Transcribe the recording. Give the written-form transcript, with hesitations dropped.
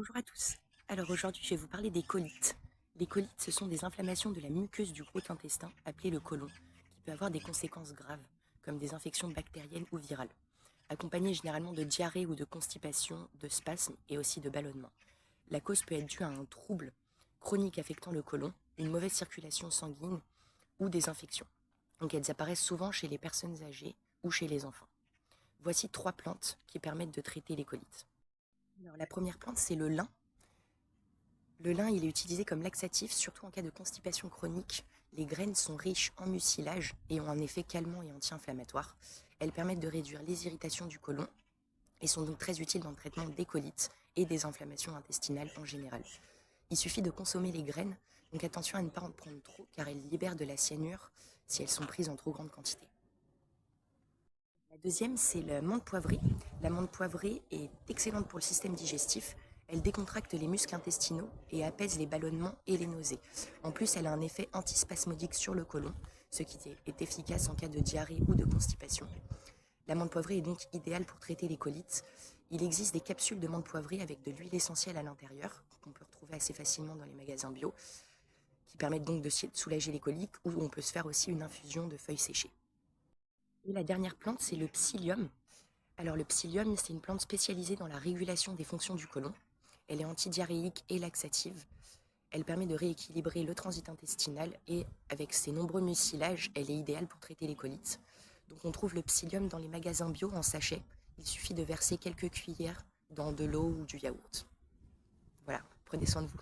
Bonjour à tous. Alors aujourd'hui, je vais vous parler des colites. Les colites, ce sont des inflammations de la muqueuse du gros intestin, appelée le côlon, qui peut avoir des conséquences graves, comme des infections bactériennes ou virales, accompagnées généralement de diarrhée ou de constipation, de spasmes et aussi de ballonnements. La cause peut être due à un trouble chronique affectant le côlon, une mauvaise circulation sanguine ou des infections. Donc elles apparaissent souvent chez les personnes âgées ou chez les enfants. Voici 3 plantes qui permettent de traiter les colites. Alors, la première plante, c'est le lin. Le lin, il est utilisé comme laxatif, surtout en cas de constipation chronique. Les graines sont riches en mucilage et ont un effet calmant et anti-inflammatoire. Elles permettent de réduire les irritations du côlon et sont donc très utiles dans le traitement des colites et des inflammations intestinales en général. Il suffit de consommer les graines, donc attention à ne pas en prendre trop car elles libèrent de la cyanure si elles sont prises en trop grande quantité. La deuxième, c'est la menthe poivrée. La menthe poivrée est excellente pour le système digestif. Elle décontracte les muscles intestinaux et apaise les ballonnements et les nausées. En plus, elle a un effet antispasmodique sur le côlon, ce qui est efficace en cas de diarrhée ou de constipation. La menthe poivrée est donc idéale pour traiter les colites. Il existe des capsules de menthe poivrée avec de l'huile essentielle à l'intérieur, qu'on peut retrouver assez facilement dans les magasins bio, qui permettent donc de soulager les coliques, ou on peut se faire aussi une infusion de feuilles séchées. Et la dernière plante, c'est le psyllium. Alors le psyllium, c'est une plante spécialisée dans la régulation des fonctions du côlon. Elle est antidiarrhéique et laxative. Elle permet de rééquilibrer le transit intestinal et avec ses nombreux mucilages, elle est idéale pour traiter les colites. Donc on trouve le psyllium dans les magasins bio en sachet. Il suffit de verser quelques cuillères dans de l'eau ou du yaourt. Voilà, prenez soin de vous.